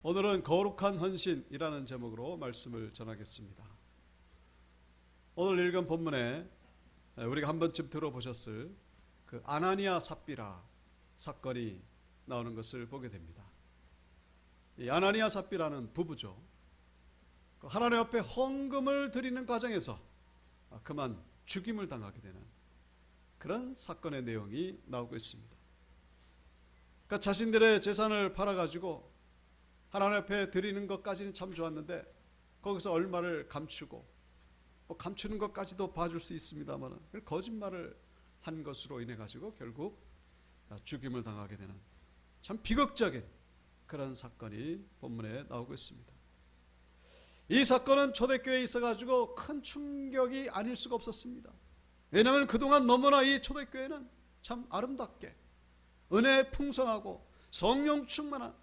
오늘은 거룩한 헌신이라는 제목으로 말씀을 전하겠습니다. 오늘 읽은 본문에 우리가 한 번쯤 들어보셨을 그 아나니아 삽비라 사건이 나오는 것을 보게 됩니다. 이 아나니아 삽비라는 부부죠. 하나님 앞에 헌금을 드리는 과정에서 그만 죽임을 당하게 되는 그런 사건의 내용이 나오고 있습니다. 그러니까 자신들의 재산을 팔아가지고 하나님 앞에 드리는 것까지는 참 좋았는데 거기서 얼마를 감추고 감추는 것까지도 봐줄 수 있습니다만 거짓말을 한 것으로 인해 가지고 결국 죽임을 당하게 되는 참 비극적인 그런 사건이 본문에 나오고 있습니다. 이 사건은 초대교회에 있어가지고 큰 충격이 아닐 수가 없었습니다. 왜냐하면 그동안 너무나 이 초대교회는 참 아름답게 은혜 풍성하고 성령 충만한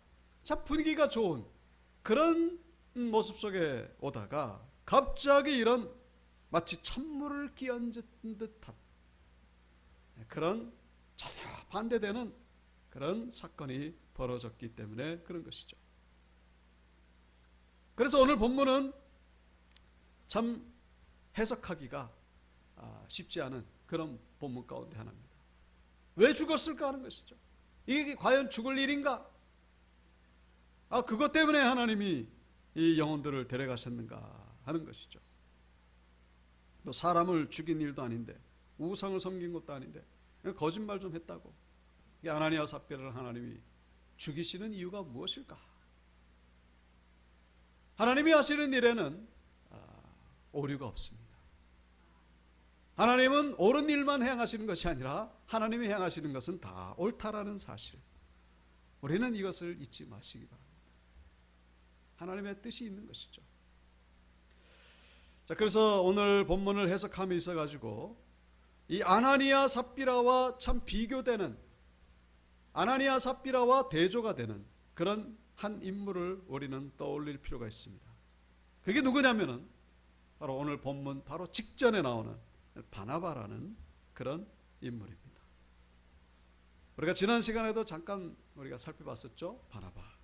참 분위기가 좋은 그런 모습 속에 오다가 갑자기 이런 마치 찬물을 끼얹은 듯한 그런 전혀 반대되는 그런 사건이 벌어졌기 때문에 그런 것이죠. 그래서 오늘 본문은 참 해석하기가 쉽지 않은 그런 본문 가운데 하나입니다. 왜 죽었을까 하는 것이죠. 이게 과연 죽을 일인가? 그것 때문에 하나님이 이 영혼들을 데려가셨는가 하는 것이죠. 또 사람을 죽인 일도 아닌데 우상을 섬긴 것도 아닌데 거짓말 좀 했다고 아나니아 삽비라를 하나님이 죽이시는 이유가 무엇일까? 하나님이 하시는 일에는 오류가 없습니다. 하나님은 옳은 일만 행하시는 것이 아니라 하나님이 행하시는 것은 다 옳다라는 사실, 우리는 이것을 잊지 마시기 바랍니다. 하나님의 뜻이 있는 것이죠. 자, 그래서 오늘 본문을 해석함에 있어가지고 이 아나니아 삽비라와 참 비교되는, 아나니아 삽비라와 대조가 되는 그런 한 인물을 우리는 떠올릴 필요가 있습니다. 그게 누구냐면은 바로 오늘 본문 바로 직전에 나오는 바나바라는 그런 인물입니다. 우리가 지난 시간에도 잠깐 우리가 살펴봤었죠. 바나바.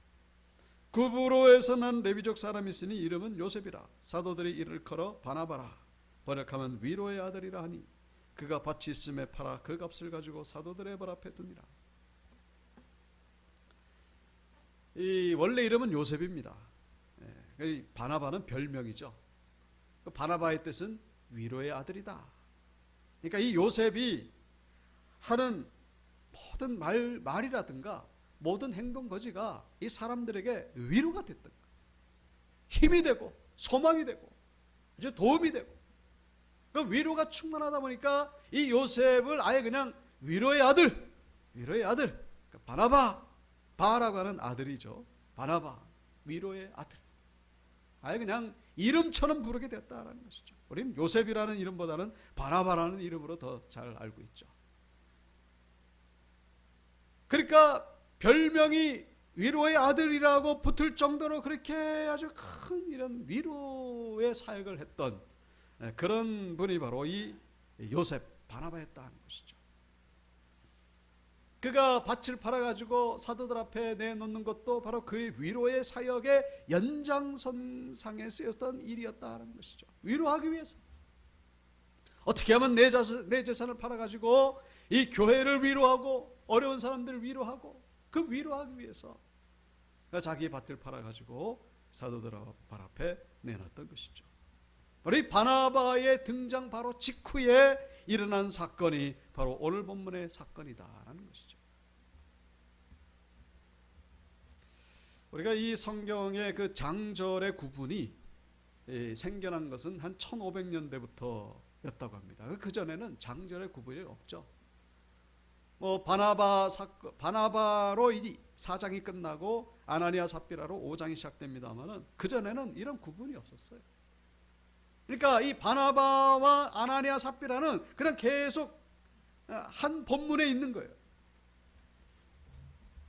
구브로에서 난 레위족 사람이 있으니 이름은 요셉이라. 사도들이 이를 걸어 바나바라, 번역하면 위로의 아들이라 하니 그가 밭이 있음에 팔아 그 값을 가지고 사도들의 발 앞에 두니라. 이 원래 이름은 요셉입니다. 바나바는 별명이죠. 바나바의 뜻은 위로의 아들이다. 그러니까 이 요셉이 하는 모든 말이라든가 모든 행동 거지가 이 사람들에게 위로가 됐던 거예요. 힘이 되고 소망이 되고 이제 도움이 되고, 그 위로가 충만하다 보니까 이 요셉을 아예 그냥 위로의 아들, 위로의 아들, 그러니까 바나바, 바라고 하는 아들이죠. 바나바, 위로의 아들. 아예 그냥 이름처럼 부르게 됐다라는 것이죠. 우리는 요셉이라는 이름보다는 바나바라는 이름으로 더 잘 알고 있죠. 그러니까 별명이 위로의 아들이라고 붙을 정도로 그렇게 아주 큰 이런 위로의 사역을 했던 그런 분이 바로 이 요셉, 바나바였다는 것이죠. 그가 밭을 팔아가지고 사도들 앞에 내놓는 것도 바로 그의 위로의 사역의 연장선상에 쓰였던 일이었다는 것이죠. 위로하기 위해서 어떻게 하면 내 재산을 팔아가지고 이 교회를 위로하고 어려운 사람들을 위로하고, 그 위로하기 위해서 자기의 밭을 팔아가지고 사도들 발 앞에 내놨던 것이죠. 바로 이 바나바의 등장 바로 직후에 일어난 사건이 바로 오늘 본문의 사건이다라는 것이죠. 우리가 이 성경의 그 장절의 구분이 생겨난 것은 한 1500년대부터였다고 합니다. 그 전에는 장절의 구분이 없죠. 바나바로 이 4장이 끝나고 아나니아 삽비라로 5장이 시작됩니다만은 그 전에는 이런 구분이 없었어요. 그러니까 이 바나바와 아나니아 삽비라는 그냥 계속 한 본문에 있는 거예요.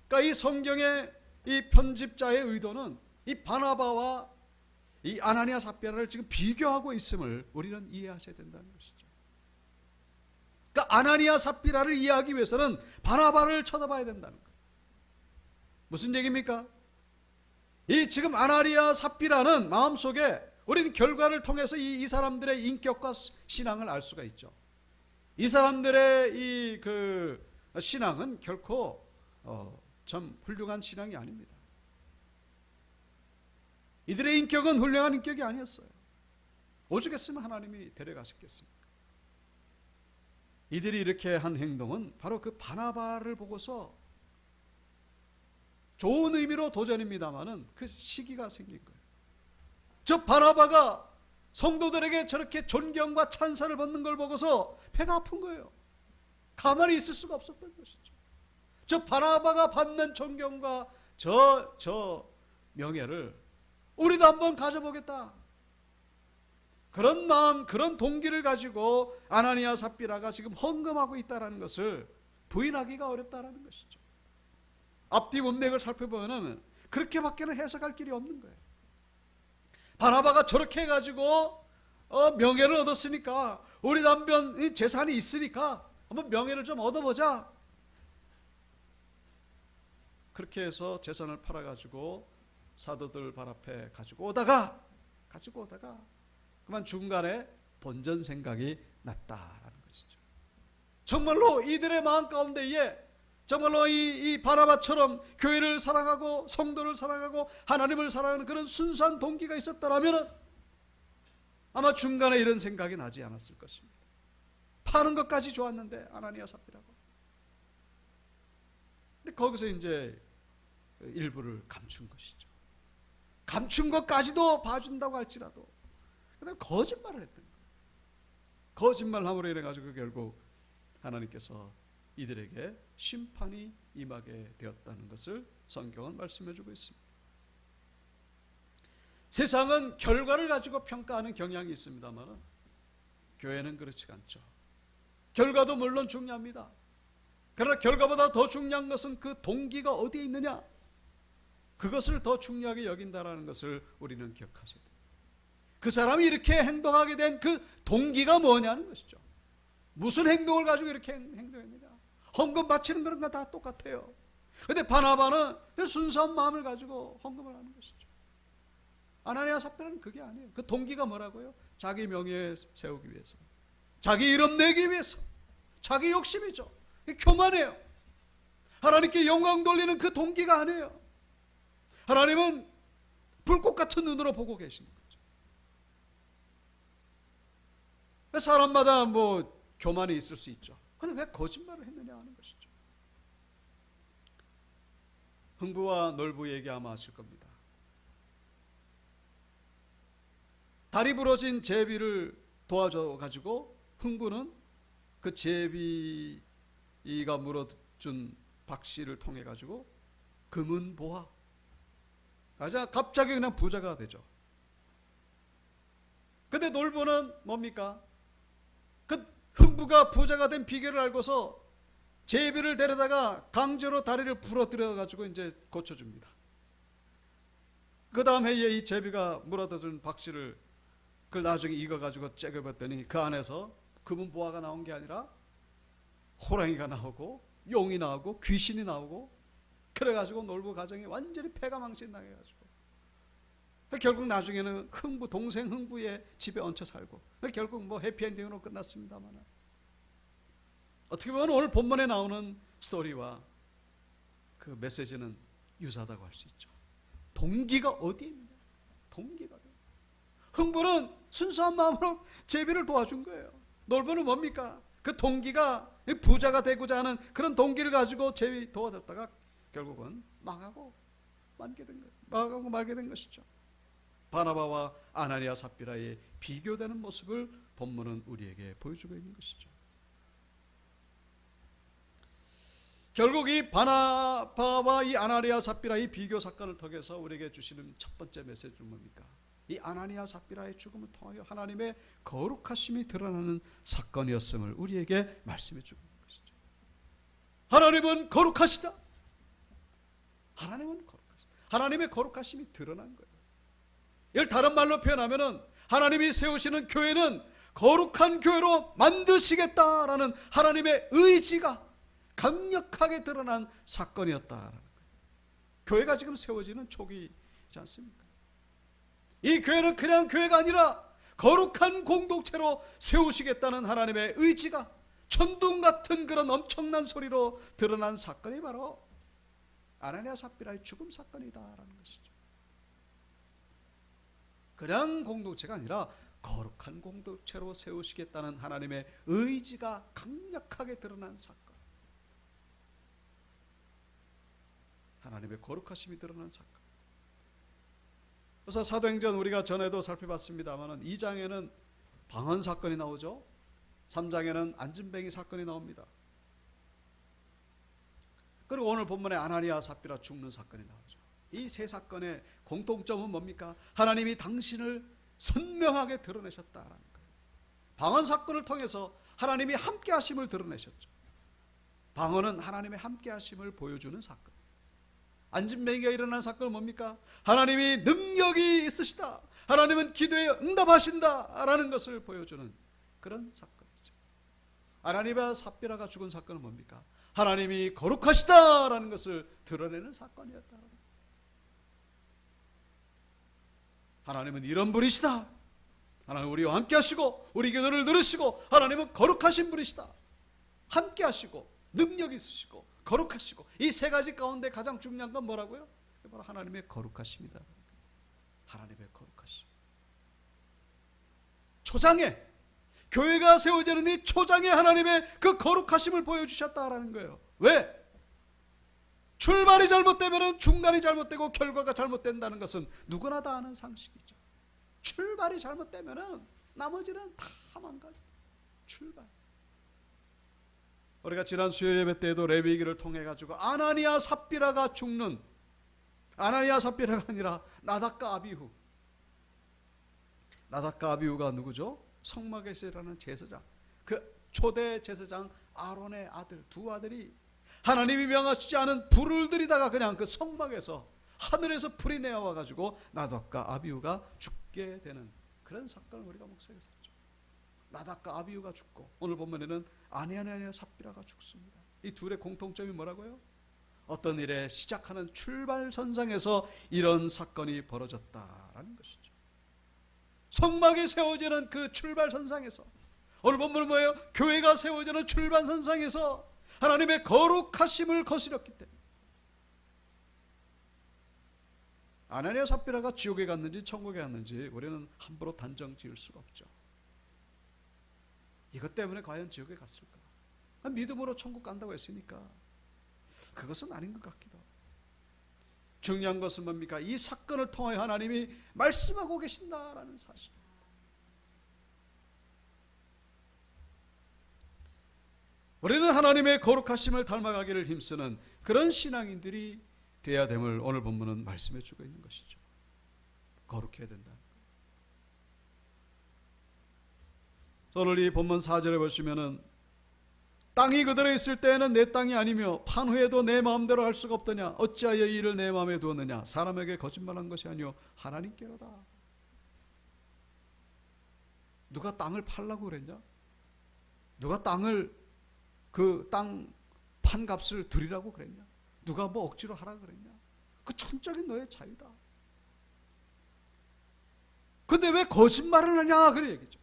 그러니까 이 성경의 이 편집자의 의도는 이 바나바와 이 아나니아 삽비라를 지금 비교하고 있음을 우리는 이해하셔야 된다는 것이죠. 그러니까 아나니아 삽비라를 이해하기 위해서는 바나바를 쳐다봐야 된다는 거예요. 무슨 얘기입니까? 이 지금 아나니아 삽비라는 마음속에 우리는 결과를 통해서 이 사람들의 인격과 신앙을 알 수가 있죠. 이 사람들의 이 신앙은 결코 참 훌륭한 신앙이 아닙니다. 이들의 인격은 훌륭한 인격이 아니었어요. 오죽했으면 하나님이 데려가셨겠습니까? 이들이 이렇게 한 행동은 바로 그 바나바를 보고서 좋은 의미로 도전입니다마는 그 시기가 생긴 거예요. 저 바나바가 성도들에게 저렇게 존경과 찬사를 받는 걸 보고서 배가 아픈 거예요. 가만히 있을 수가 없었던 것이죠. 저 바나바가 받는 존경과 저 명예를 우리도 한번 가져보겠다. 그런 마음, 그런 동기를 가지고 아나니아 삽비라가 지금 헌금하고 있다는 것을 부인하기가 어렵다는 것이죠. 앞뒤 문맥을 살펴보면 그렇게밖에는 해석할 길이 없는 거예요. 바나바가 저렇게 해가지고 명예를 얻었으니까 우리도 한번 재산이 있으니까 한번 명예를 좀 얻어보자. 그렇게 해서 재산을 팔아가지고 사도들 발 앞에 가지고 오다가 그만 중간에 본전 생각이 났다라는 것이죠. 정말로 이들의 마음 가운데에 정말로 이 바나바처럼 교회를 사랑하고 성도를 사랑하고 하나님을 사랑하는 그런 순수한 동기가 있었더라면 아마 중간에 이런 생각이 나지 않았을 것입니다. 파는 것까지 좋았는데 아나니아 삽비라고. 근데 거기서 이제 일부를 감춘 것이죠. 감춘 것까지도 봐준다고 할지라도 그다음에 거짓말을 했던 거예요. 거짓말함으로 인해 가지고 결국 하나님께서 이들에게 심판이 임하게 되었다는 것을 성경은 말씀해주고 있습니다. 세상은 결과를 가지고 평가하는 경향이 있습니다만 교회는 그렇지 않죠. 결과도 물론 중요합니다. 그러나 결과보다 더 중요한 것은 그 동기가 어디에 있느냐, 그것을 더 중요하게 여긴다는 것을 우리는 기억하셔야 돼요. 그 사람이 이렇게 행동하게 된 그 동기가 뭐냐는 것이죠. 무슨 행동을 가지고 이렇게 행동했느냐. 헌금 바치는 그런 거 다 똑같아요. 그런데 바나바는 순수한 마음을 가지고 헌금을 하는 것이죠. 아나니아 삽비라는 그게 아니에요. 그 동기가 뭐라고요? 자기 명예 세우기 위해서, 자기 이름 내기 위해서, 자기 욕심이죠. 교만해요. 하나님께 영광 돌리는 그 동기가 아니에요. 하나님은 불꽃 같은 눈으로 보고 계시는 거죠. 사람마다 뭐 교만이 있을 수 있죠. 그런데 왜 거짓말을 했느냐 하는 것이죠. 흥부와 놀부 얘기 아마 아실 겁니다. 다리 부러진 제비를 도와줘 가지고 흥부는 그 제비가 물어준 박씨를 통해 가지고 금은 보화, 갑자기 그냥 부자가 되죠. 근데 놀부는 뭡니까? 그 흥부가 부자가 된 비결을 알고서 제비를 데려다가 강제로 다리를 부러뜨려 가지고 이제 고쳐줍니다. 그 다음 해에 이 제비가 물어준 박씨를 그걸 나중에 익어 가지고 째겨봤더니 그 안에서 금은 보화가 나온 게 아니라 호랑이가 나오고 용이 나오고 귀신이 나오고, 그래가지고 놀부 가정이 완전히 패가 망신당해가지고 결국 나중에는 흥부, 동생 흥부의 집에 얹혀 살고 결국 뭐 해피엔딩으로 끝났습니다만, 어떻게 보면 오늘 본문에 나오는 스토리와 그 메시지는 유사하다고 할 수 있죠. 동기가 어디 있느냐. 동기가. 흥부는 순수한 마음으로 제비를 도와준 거예요. 놀부는 뭡니까? 그 동기가 부자가 되고자 하는 그런 동기를 가지고 제비 도와줬다가 결국은 망하고 말게 된 것이죠. 바나바와 아나니아 삽비라의 비교되는 모습을 본문은 우리에게 보여주고 있는 것이죠. 결국 이 바나바와 이 아나니아 삽비라의 비교 사건을 통해서 우리에게 주시는 첫 번째 메시지는 뭡니까? 이 아나니아 삽비라의 죽음을 통하여 하나님의 거룩하심이 드러나는 사건이었음을 우리에게 말씀해 주고 있는 것이죠. 하나님은 거룩하시다. 하나님은 거룩하시다. 하나님의 거룩하심이 드러난 거예요. 이걸 다른 말로 표현하면은 하나님이 세우시는 교회는 거룩한 교회로 만드시겠다라는 하나님의 의지가 강력하게 드러난 사건이었다라는 거예요. 교회가 지금 세워지는 초기 그렇지 않습니까? 이 교회는 그냥 교회가 아니라 거룩한 공동체로 세우시겠다는 하나님의 의지가 천둥 같은 그런 엄청난 소리로 드러난 사건이 바로 아나니아 삽비라의 죽음 사건이다라는 것이죠. 그냥 공동체가 아니라 거룩한 공동체로 세우시겠다는 하나님의 의지가 강력하게 드러난 사건, 하나님의 거룩하심이 드러난 사건. 그래서 사도행전 우리가 전에도 살펴봤습니다만 2장에는 방언 사건이 나오죠. 3장에는 안진뱅이 사건이 나옵니다. 그리고 오늘 본문에 아나니아 삽비라 죽는 사건이 나오죠. 이 세 사건의 공통점은 뭡니까? 하나님이 당신을 선명하게 드러내셨다라는 거예요. 방언 사건을 통해서 하나님이 함께하심을 드러내셨죠. 방언은 하나님의 함께하심을 보여주는 사건. 안진뱅이가 일어난 사건은 뭡니까? 하나님이 능력이 있으시다, 하나님은 기도에 응답하신다 라는 것을 보여주는 그런 사건이죠. 아나니아 삽비라가 죽은 사건은 뭡니까? 하나님이 거룩하시다 라는 것을 드러내는 사건이었다. 하나님은 이런 분이시다, 하나님 우리와 함께 하시고 우리 기도를 들으시고 하나님은 거룩하신 분이시다, 함께 하시고 능력이 있으시고 거룩하시고, 이 세 가지 가운데 가장 중요한 건 뭐라고요? 바로 하나님의 거룩하심이다. 하나님의 거룩하심. 초장에, 교회가 세워지는 이 초장에 하나님의 그 거룩하심을 보여주셨다라는 거예요. 왜? 출발이 잘못되면 중간이 잘못되고 결과가 잘못된다는 것은 누구나 다 아는 상식이죠. 출발이 잘못되면 나머지는 다 망가져. 출발. 우리가 지난 수요 예배 때에도 레위기를 통해 가지고 아나니아 삽비라가 죽는, 아나니아 삽비라가 아니라 나답과 아비후. 나답과 아비후가 누구죠? 성막에서라는 제사장, 그 초대 제사장 아론의 아들, 두 아들이 하나님이 명하시지 않은 불을 들이다가 그냥 그 성막에서 하늘에서 불이 내려와 가지고 나답과 아비후가 죽게 되는 그런 사건을 우리가 목사했었죠. 나답과 아비후가 죽고 오늘 본문에는 아나니아 삽비라가 죽습니다. 이 둘의 공통점이 뭐라고요? 어떤 일에 시작하는 출발선상에서 이런 사건이 벌어졌다라는 것이죠. 성막이 세워지는 그 출발선상에서, 오늘 본문은 뭐예요? 교회가 세워지는 출발선상에서 하나님의 거룩하심을 거스렸기 때문에. 아나니아 삽비라가 지옥에 갔는지 천국에 갔는지 우리는 함부로 단정 지을 수가 없죠. 이것 때문에 과연 지옥에 갔을까? 믿음으로 천국 간다고 했으니까 그것은 아닌 것 같기도 하고. 중요한 것은 뭡니까? 이 사건을 통해 하나님이 말씀하고 계신다라는 사실. 우리는 하나님의 거룩하심을 닮아가기를 힘쓰는 그런 신앙인들이 되어야 됨을 오늘 본문은 말씀해 주고 있는 것이죠. 거룩해야 된다. 오늘 이 본문 4절에 보시면은 땅이 그대로 있을 때에는 내 땅이 아니며 판 후에도 내 마음대로 할 수가 없더냐, 어찌하여 이 일을 내 마음에 두었느냐, 사람에게 거짓말한 것이 아니요 하나님께로다. 누가 땅을 팔라고 그랬냐? 누가 땅을 그 땅 판값을 드리라고 그랬냐? 누가 뭐 억지로 하라고 그랬냐? 그 천적인 너의 자유다. 근데 왜 거짓말을 하냐? 그래 얘기죠.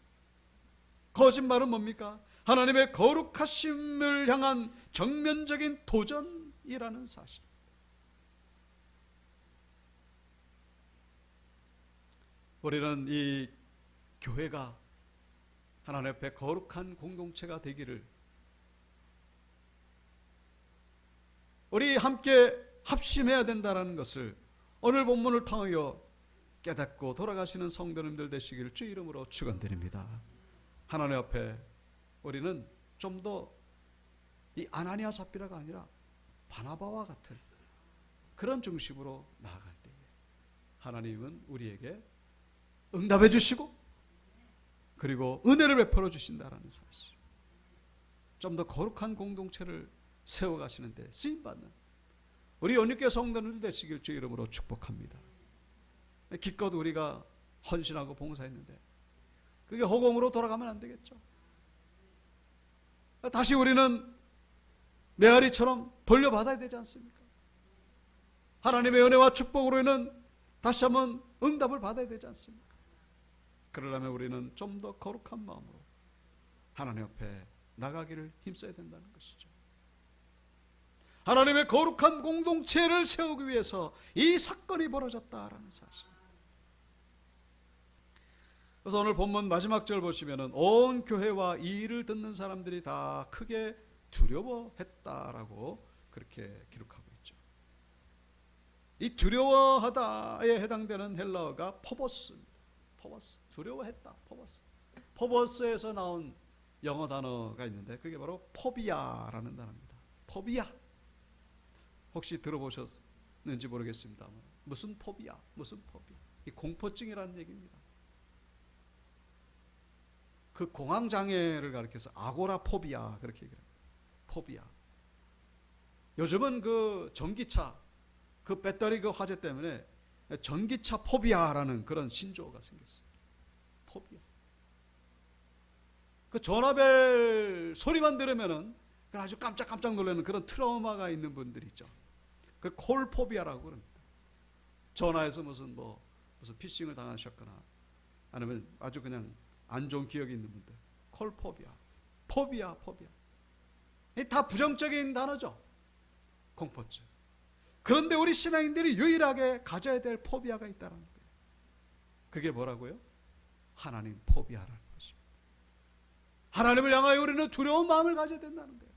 거짓말은 뭡니까? 하나님의 거룩하심을 향한 정면적인 도전이라는 사실. 우리는 이 교회가 하나님 앞에 거룩한 공동체가 되기를, 우리 함께 합심해야 된다는 것을 오늘 본문을 통하여 깨닫고 돌아가시는 성도님들 되시기를 주 이름으로 축원드립니다. 하나님 앞에 우리는 좀 더 이 아나니아 삽비라가 아니라 바나바와 같은 그런 중심으로 나아갈 때에 하나님은 우리에게 응답해 주시고 그리고 은혜를 베풀어 주신다라는 사실. 좀 더 거룩한 공동체를 세워가시는데 쓰임받는 우리 온유교회 성도들 되시길 주 이름으로 축복합니다. 기껏 우리가 헌신하고 봉사했는데 그게 허공으로 돌아가면 안 되겠죠. 다시 우리는 메아리처럼 돌려받아야 되지 않습니까? 하나님의 은혜와 축복으로 인한 다시 한번 응답을 받아야 되지 않습니까? 그러려면 우리는 좀 더 거룩한 마음으로 하나님 앞에 나가기를 힘써야 된다는 것이죠. 하나님의 거룩한 공동체를 세우기 위해서 이 사건이 벌어졌다라는 사실. 그래서 오늘 본문 마지막 절 보시면은 온 교회와 이 일을 듣는 사람들이 다 크게 두려워했다라고 그렇게 기록하고 있죠. 이 두려워하다에 해당되는 헬라어가 포버스입니다. 포버스, 두려워했다. 포버스. 포버스에서 나온 영어 단어가 있는데 그게 바로 포비아라는 단어입니다. 포비아. 혹시 들어보셨는지 모르겠습니다만 무슨 포비아, 무슨 포비아. 이 공포증이라는 얘기입니다. 그 공황장애를 가리켜서 아고라포비아 그렇게 얘기합니다. 포비아. 요즘은 그 전기차 그 배터리 그 화재 때문에 전기차 포비아라는 그런 신조어가 생겼어요. 포비아. 그 전화벨 소리만 들으면은 아주 깜짝깜짝 놀라는 그런 트라우마가 있는 분들이 있죠. 그 콜포비아라고 그럽니다. 전화에서 무슨 피싱을 당하셨거나 아니면 아주 그냥 안 좋은 기억이 있는 분들. 콜포비아. 포비아. 이 다 부정적인 단어죠. 공포증. 그런데 우리 신앙인들이 유일하게 가져야 될 포비아가 있다는 거예요. 그게 뭐라고요? 하나님 포비아라는 것입니다. 하나님을 향하여 우리는 두려운 마음을 가져야 된다는 거예요.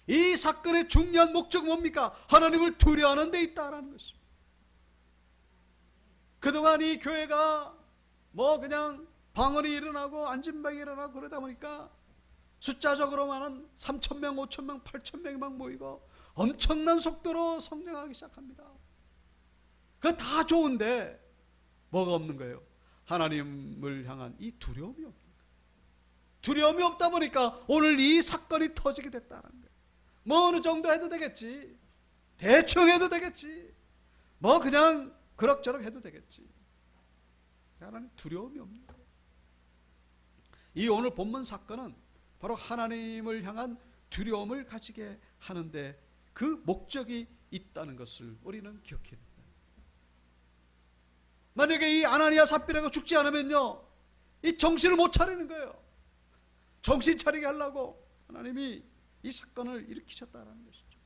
이 사건의 중요한 목적은 뭡니까? 하나님을 두려워하는 데 있다는 것입니다. 그동안 이 교회가 그냥 방언이 일어나고 안진방이 일어나고 그러다 보니까 숫자적으로만은 3,000명, 5,000명, 8,000명이 막 모이고 엄청난 속도로 성장하기 시작합니다. 그거 다 좋은데 뭐가 없는 거예요? 하나님을 향한 이 두려움이 없는 거예요. 두려움이 없다 보니까 오늘 이 사건이 터지게 됐다는 거예요. 어느 정도 해도 되겠지. 대충 해도 되겠지. 그냥 그럭저럭 해도 되겠지. 하나님 두려움이 없는 거예요. 이 오늘 본문 사건은 바로 하나님을 향한 두려움을 가지게 하는데 그 목적이 있다는 것을 우리는 기억해야 됩니다. 만약에 이 아나니아 삽비라가 죽지 않으면요, 이 정신을 못 차리는 거예요. 정신 차리게 하려고 하나님이 이 사건을 일으키셨다는 것이죠.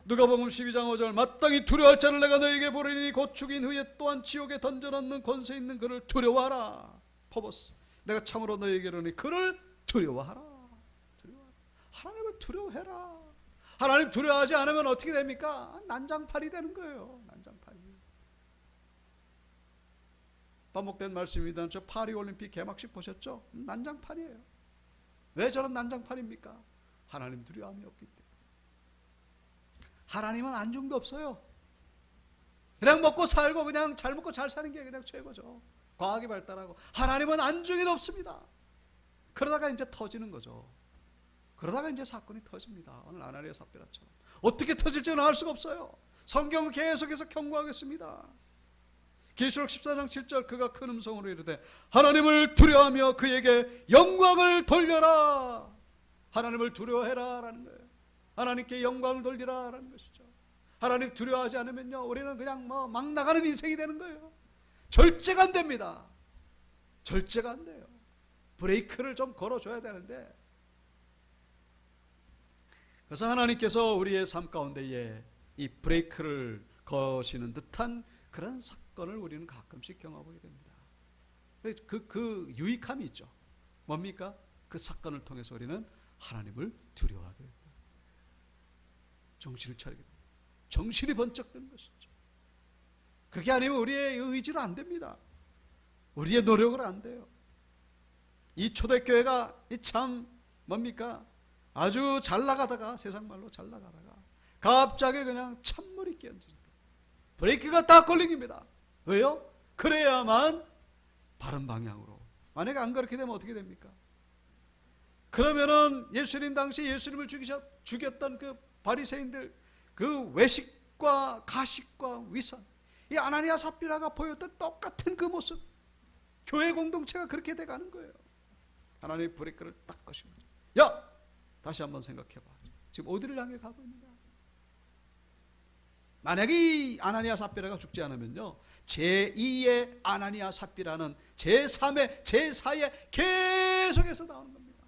누가복음 12장 5절 마땅히 두려워할 자를 내가 너에게 보내리니 곧 죽인 후에 또한 지옥에 던져넣는 권세 있는 그를 두려워하라. 포버스. 내가 참으로 너에게 이르니 그를 두려워하라. 하나님을 두려워해라. 하나님 두려워하지 않으면 어떻게 됩니까? 난장판이 되는 거예요. 난장판이. 반복된 말씀입니다. 저 파리올림픽 개막식 보셨죠? 난장판이에요. 왜 저런 난장판입니까? 하나님 두려움이 없기 때문에. 하나님은 안중도 없어요. 그냥 먹고 살고 그냥 잘 먹고 잘 사는 게 그냥 최고죠. 과학이 발달하고. 하나님은 안중이 없습니다. 그러다가 이제 터지는 거죠. 그러다가 이제 사건이 터집니다. 오늘 아나니아 삽비라처럼. 어떻게 터질지는 알 수가 없어요. 성경은 계속해서 경고하겠습니다. 계시록 14장 7절 그가 큰 음성으로 이르되 하나님을 두려워하며 그에게 영광을 돌려라. 하나님을 두려워해라 라는 거예요. 하나님께 영광을 돌리라 라는 것이죠. 하나님 두려워하지 않으면요, 우리는 그냥 막 나가는 인생이 되는 거예요. 절제가 안 됩니다. 절제가 안 돼요. 브레이크를 좀 걸어줘야 되는데, 그래서 하나님께서 우리의 삶 가운데에 이 브레이크를 거시는 듯한 그런 사건을 우리는 가끔씩 경험하게 됩니다. 그 유익함이 있죠. 뭡니까? 그 사건을 통해서 우리는 하나님을 두려워하게 됩니다. 정신을 차리게 됩니다. 정신이 번쩍 드는 것이죠. 그게 아니면 우리의 의지로 안 됩니다. 우리의 노력으로 안 돼요. 이 초대교회가 참 뭡니까? 아주 잘 나가다가, 세상 말로 잘 나가다가 갑자기 그냥 찬물이 끼얹어진 거예요. 브레이크가 딱 걸린 겁니다. 왜요? 그래야만 바른 방향으로. 만약에 안 그렇게 되면 어떻게 됩니까? 그러면은 예수님 당시 예수님을 죽였던 그 바리새인들, 그 외식과 가식과 위선, 이 아나니아 삽비라가 보였던 똑같은 그 모습, 교회 공동체가 그렇게 돼가는 거예요. 하나님의 브레이크를 딱 거신 거죠. 야! 다시 한번 생각해봐. 지금 어디를 향해 가고 있는가? 만약에 이 아나니아 삽비라가 죽지 않으면요, 제2의 아나니아 삽비라는 제3의 제4의 계속해서 나오는 겁니다.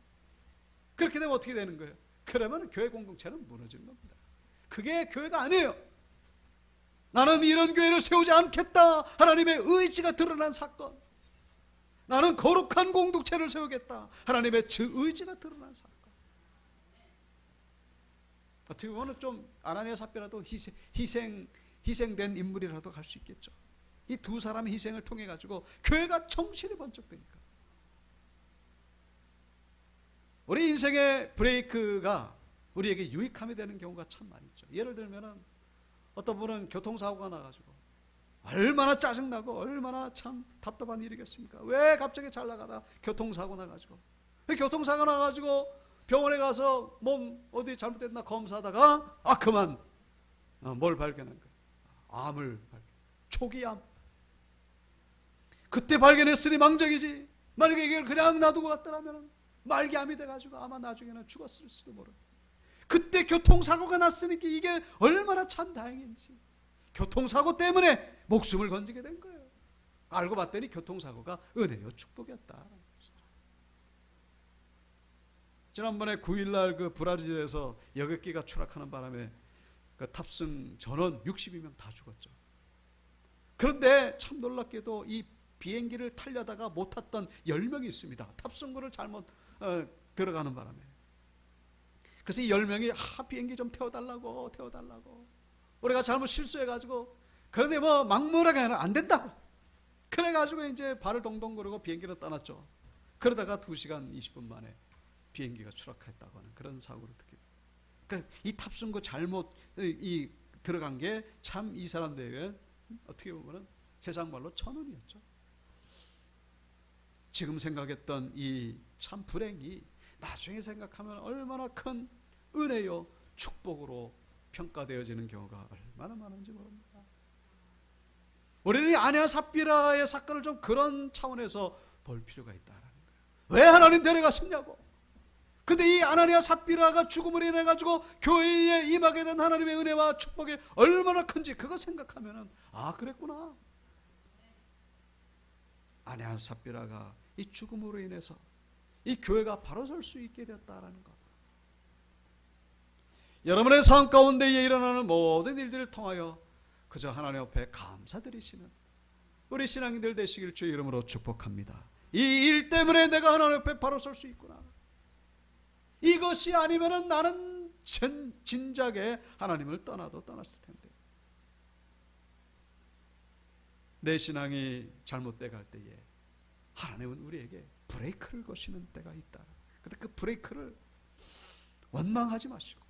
그렇게 되면 어떻게 되는 거예요? 그러면 교회 공동체는 무너지는 겁니다. 그게 교회가 아니에요. 나는 이런 교회를 세우지 않겠다, 하나님의 의지가 드러난 사건. 나는 거룩한 공동체를 세우겠다, 하나님의 의지가 드러난 사건. 어떻게 보면 좀 아나니아 삽비라도 희생된 인물이라도 갈 수 있겠죠. 이 두 사람의 희생을 통해 가지고 교회가 정신이 번쩍 드니까. 우리 인생의 브레이크가 우리에게 유익함이 되는 경우가 참 많이 있죠. 예를 들면은 어떤 분은 교통사고가 나가지고 얼마나 짜증나고 얼마나 참 답답한 일이겠습니까? 왜 갑자기 잘 나가다 교통사고 나가지고, 교통사고 나가지고 병원에 가서 몸 어디 잘못됐나 검사하다가 그만 뭘 발견한 거예요? 암을 초기암. 그때 발견했으니 망정이지, 만약에 이걸 그냥 놔두고 갔더라면 말기암이 돼가지고 아마 나중에는 죽었을지도 모르. 그때 교통사고가 났으니까 이게 얼마나 참 다행인지, 교통사고 때문에 목숨을 건지게 된 거예요. 알고 봤더니 교통사고가 은혜요 축복이었다. 지난번에 9일날 그 브라질에서 여객기가 추락하는 바람에 그 탑승 전원 62명 다 죽었죠. 그런데 참 놀랍게도 이 비행기를 타려다가 못 탔던 10명이 있습니다. 탑승구를 잘못 들어가는 바람에. 그래서 이 10명이 비행기 좀 태워달라고 우리가 잘못 실수해가지고, 그런데 뭐 막무가내 안 된다고, 그래가지고 이제 발을 동동 구르고 비행기를 떠났죠. 그러다가 2시간 20분 만에 비행기가 추락했다고 하는 그런 사고를 듣게 돼요. 그러니까 이 탑승구 잘못 들어간 게 참 이 사람들에게 어떻게 보면 세상 말로 천운이었죠. 지금 생각했던 이 참 불행이 나중에 생각하면 얼마나 큰 은혜요 축복으로 평가되어지는 경우가 얼마나 많은지 모릅니다. 우리는 이 아내와 삽비라의 사건을 좀 그런 차원에서 볼 필요가 있다라는 거예요. 왜 하나님 데려가셨냐고. 근데 이 아나니아 삽비라가 죽음을 인해 가지고 교회에 임하게 된 하나님의 은혜와 축복이 얼마나 큰지 그거 생각하면은 그랬구나. 아나니아 삽비라가 이 죽음으로 인해서 이 교회가 바로 설 수 있게 됐다라는 것. 여러분의 삶 가운데에 일어나는 모든 일들을 통하여 그저 하나님 앞에 감사드리시는 우리 신앙인들 되시길 주의 이름으로 축복합니다. 이 일 때문에 내가 하나님 앞에 바로 설 수 있구나. 이것이 아니면은 나는 진작에 하나님을 떠났을 텐데. 내 신앙이 잘못돼 갈 때에 하나님은 우리에게 브레이크를 거시는 때가 있다. 근데 그 브레이크를 원망하지 마시고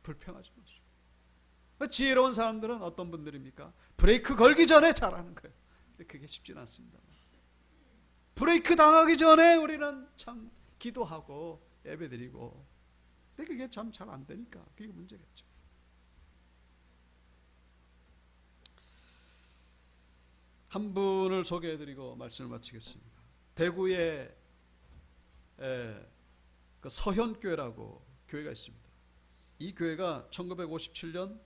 불평하지 마시고. 지혜로운 사람들은 어떤 분들입니까? 브레이크 걸기 전에 잘하는 거예요. 근데 그게 쉽지는 않습니다. 브레이크 당하기 전에 우리는 참 기도하고 예배드리고, 근데 그게 참 잘 안 되니까 그게 문제겠죠. 한 분을 소개해드리고 말씀을 마치겠습니다. 대구에 그 서현교회라고 교회가 있습니다. 이 교회가 1957년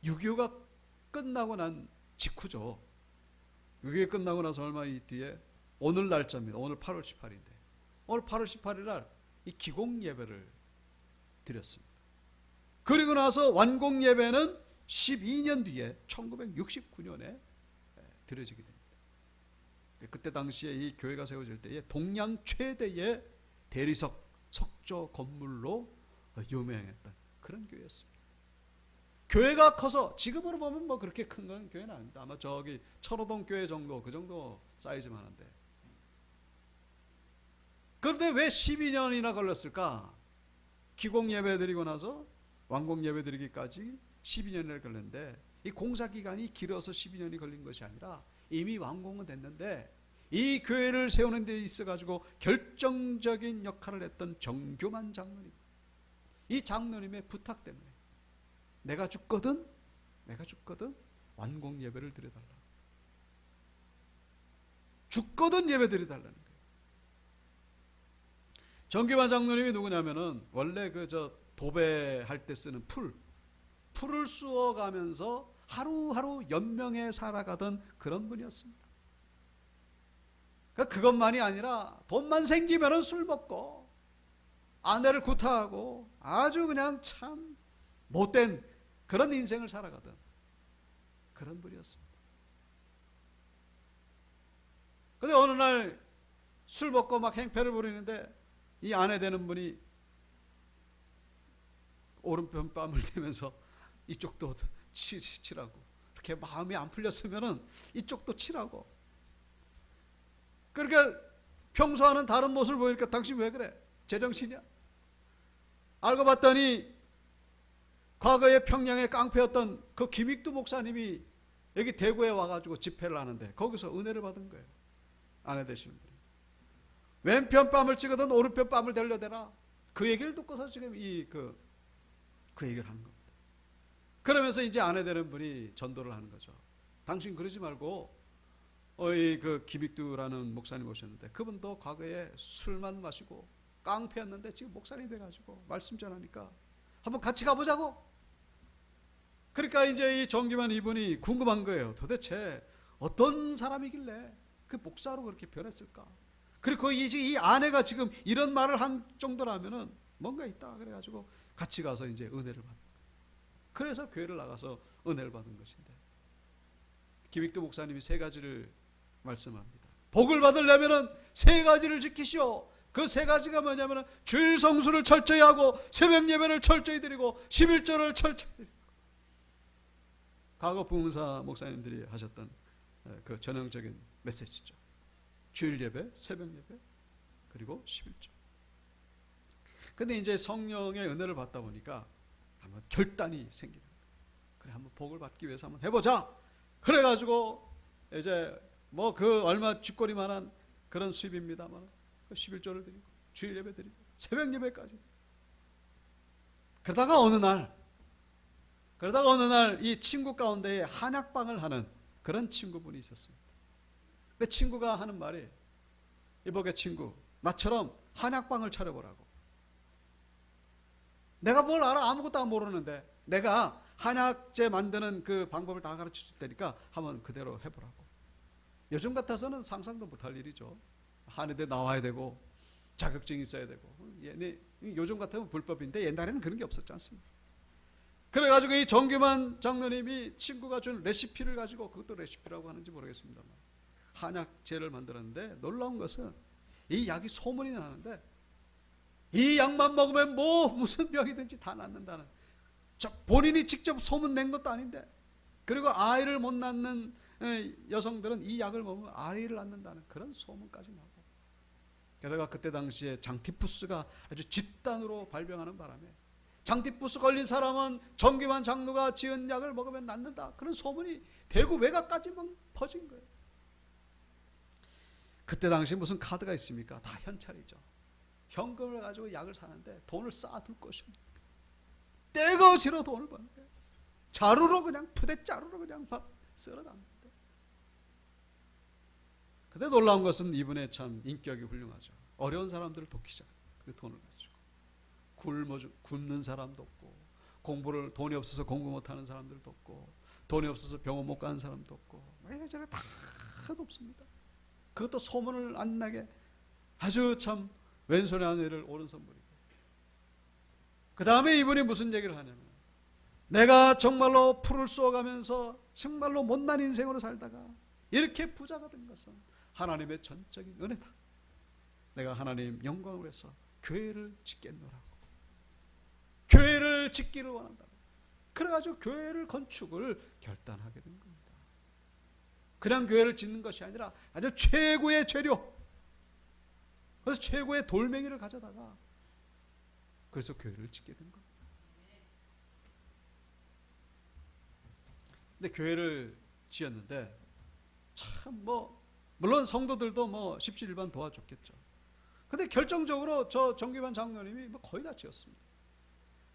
6.25가 끝나고 난 직후죠. 6.25 끝나고 나서 얼마 뒤에 오늘 날짜입니다. 오늘 8월 18일인데 오늘 8월 18일 날 이 기공 예배를 드렸습니다. 그리고 나서 완공 예배는 12년 뒤에 1969년에 드려지게 됩니다. 그때 당시에 이 교회가 세워질 때에 동양 최대의 대리석 석조 건물로 유명했던 그런 교회였습니다. 교회가 커서 지금으로 보면 뭐 그렇게 큰 건 교회는 아닙니다. 아마 저기 철호동 교회 정도, 그 정도 사이즈만 한데. 그런데 왜 12년이나 걸렸을까? 기공 예배 드리고 나서 완공 예배 드리기까지 12년이나 걸렸는데, 이 공사 기간이 길어서 12년이 걸린 것이 아니라 이미 완공은 됐는데 이 교회를 세우는 데 있어 가지고 결정적인 역할을 했던 정교만 장로님, 이 장로님의 부탁 때문에 내가 죽거든 완공 예배를 드려달라, 죽거든 예배 드려달라는 거예요. 정교만 장로님이 누구냐면은 원래 그 저 도배할 때 쓰는 풀 풀을 쑤어가면서 하루하루 연명해 살아가던 그런 분이었습니다. 그것만이 아니라 돈만 생기면 술 먹고 아내를 구타하고 아주 그냥 참 못된 그런 인생을 살아가던 그런 분이었습니다. 근데 어느 날 술 먹고 막 행패를 부리는데 이 아내 되는 분이 오른편 뺨을 대면서 이쪽도 치라고, 이렇게 마음이 안 풀렸으면은 이쪽도 치라고. 그러니까 평소와는 다른 모습을 보이니까 당신 왜 그래? 제정신이야? 알고 봤더니 과거에 평양에 깡패였던 그 김익두 목사님이 여기 대구에 와가지고 집회를 하는데 거기서 은혜를 받은 거예요. 아내 되시는 분이. 왼편 뺨을 찍어든 오른편 뺨을 들려대라. 그 얘기를 듣고서 지금 그 얘기를 하는 겁니다. 그러면서 이제 아내 되는 분이 전도를 하는 거죠. 당신 그러지 말고 그 김익두라는 목사님 오셨는데 그분도 과거에 술만 마시고 깡패였는데 지금 목사님 돼가지고 말씀 전하니까 한번 같이 가보자고. 그러니까 이제 이 정기만 이분이 궁금한 거예요. 도대체 어떤 사람이길래 그 목사로 그렇게 변했을까? 그리고 이 아내가 지금 이런 말을 한 정도라면은 뭔가 있다. 그래가지고 같이 가서 이제 은혜를 받는 거예요. 그래서 교회를 나가서 은혜를 받은 것인데 김익두 목사님이 3가지를 말씀합니다. 복을 받으려면은 3가지를 지키시오. 그 3가지가 뭐냐면은 주일 성수를 철저히 하고 새벽 예배를 철저히 드리고 11조를 철저히 드리고. 과거 부흥사 목사님들이 하셨던 그 전형적인 메시지죠. 주일 예배, 새벽 예배, 그리고 11조. 근데 이제 성령의 은혜를 받다 보니까 한번 결단이 생기는 거예요. 그래, 한번 복을 받기 위해서 한번 해보자. 그래가지고 이제 뭐 그 얼마 쥐꼬리만한 그런 수입입니다만 11조를 드리고 주일 예배 드리고 새벽 예배까지. 그러다가 어느 날 이 친구 가운데에 한약방을 하는 그런 친구분이 있었습니다. 내 친구가 하는 말이, 이복의 친구, 나처럼 한약방을 차려보라고. 내가 뭘 알아? 아무것도 모르는데 내가 한약재 만드는 그 방법을 다 가르쳐 줄 테니까 한번 그대로 해보라고. 요즘 같아서는 상상도 못할 일이죠. 한의대 나와야 되고 자격증이 있어야 되고. 요즘 같으면 불법인데 옛날에는 그런 게 없었지 않습니까? 그래가지고 이 정규만 장로님이 친구가 준 레시피를 가지고, 그것도 레시피라고 하는지 모르겠습니다만, 한약재를 만들었는데 놀라운 것은 이 약이 소문이 나는데 이 약만 먹으면 뭐 무슨 병이든지 다 낫는다는, 본인이 직접 소문 낸 것도 아닌데, 그리고 아이를 못 낳는 여성들은 이 약을 먹으면 아이를 낳는다는 그런 소문까지 나고, 게다가 그때 당시에 장티푸스가 아주 집단으로 발병하는 바람에 장티푸스 걸린 사람은 정기만 장로가 지은 약을 먹으면 낫는다, 그런 소문이 대구 외곽까지 막 퍼진 거예요. 그때 당시에 무슨 카드가 있습니까? 다 현찰이죠. 현금을 가지고 약을 사는데 돈을 쌓아둘 것이 없는 거예요. 떼거지로 돈을 버는 거예요. 자루로 그냥, 푸대자루로 그냥 막 쓸어담는데. 근데 놀라운 것은 이분의 참 인격이 훌륭하죠. 어려운 사람들을 돕기 시작해요. 그 돈을 가지고. 굶는 사람도 없고, 돈이 없어서 공부 못하는 사람들도 없고, 돈이 없어서 병원 못 가는 사람도 없고, 이래저래 다 돕습니다. 그것도 소문을 안 나게 아주 참 왼손에 하늘을 오른손 부리고. 그 다음에 이분이 무슨 얘기를 하냐면, 내가 정말로 풀을 쏘아가면서 정말로 못난 인생으로 살다가 이렇게 부자가 된 것은 하나님의 전적인 은혜다. 내가 하나님 영광을 위해서 교회를 짓겠노라고. 교회를 짓기를 원한다. 그래가지고 교회를 건축을 결단하게 된 겁니다. 그냥 교회를 짓는 것이 아니라 아주 최고의 재료, 그래서 최고의 돌멩이를 가져다가 그래서 교회를 짓게 된 겁니다. 근데 교회를 지었는데 참 물론 성도들도 십시일반 도와줬겠죠. 근데 결정적으로 저 정기만 장로님이 거의 다 지었습니다.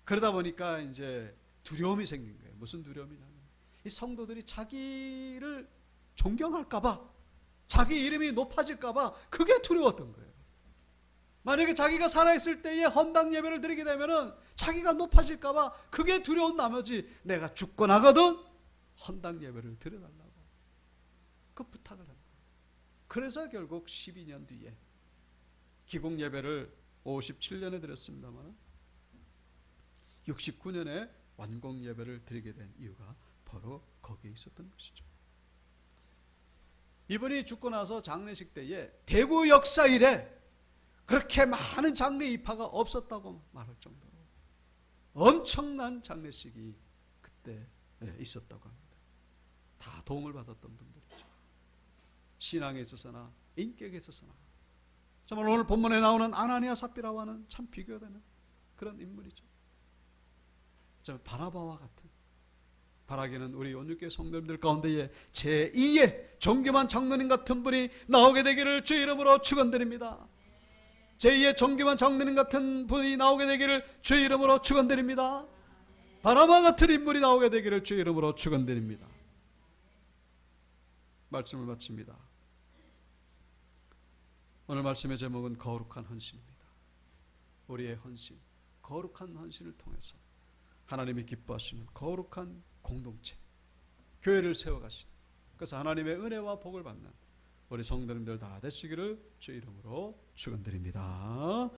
그러다 보니까 이제 두려움이 생긴 거예요. 무슨 두려움이냐면, 이 성도들이 자기를 존경할까봐, 자기 이름이 높아질까봐 그게 두려웠던 거예요. 만약에 자기가 살아있을 때에 헌당 예배를 드리게 되면은 자기가 높아질까봐 그게 두려운 나머지 내가 죽고 나거든 헌당 예배를 드려달라고 그 부탁을 합니다. 그래서 결국 12년 뒤에 기공 예배를 57년에 드렸습니다만 69년에 완공 예배를 드리게 된 이유가 바로 거기에 있었던 것이죠. 이분이 죽고 나서 장례식 때에 대구 역사 이래 그렇게 많은 장례 입하가 없었다고 말할 정도로 엄청난 장례식이 그때 있었다고 합니다. 다 도움을 받았던 분들이죠. 신앙에 있어서나 인격에 있어서나 정말 오늘 본문에 나오는 아나니아 삽비라와는 참 비교되는 그런 인물이죠. 바나바와 같은, 바라기는 우리 온유교회 성도님들 가운데에 제2의 정규만 장로님 같은 분이 나오게 되기를 주 이름으로 축원드립니다. 제2의 정규만 장로님 같은 분이 나오게 되기를 주 이름으로 축원드립니다. 바나바 같은 인물이 나오게 되기를 주 이름으로 축원드립니다. 말씀을 마칩니다. 오늘 말씀의 제목은 거룩한 헌신입니다. 우리의 헌신, 거룩한 헌신을 통해서 하나님이 기뻐하시는 거룩한 공동체, 교회를 세워가시는, 그래서 하나님의 은혜와 복을 받는 우리 성도님들 다 되시기를 주 이름으로 축원드립니다.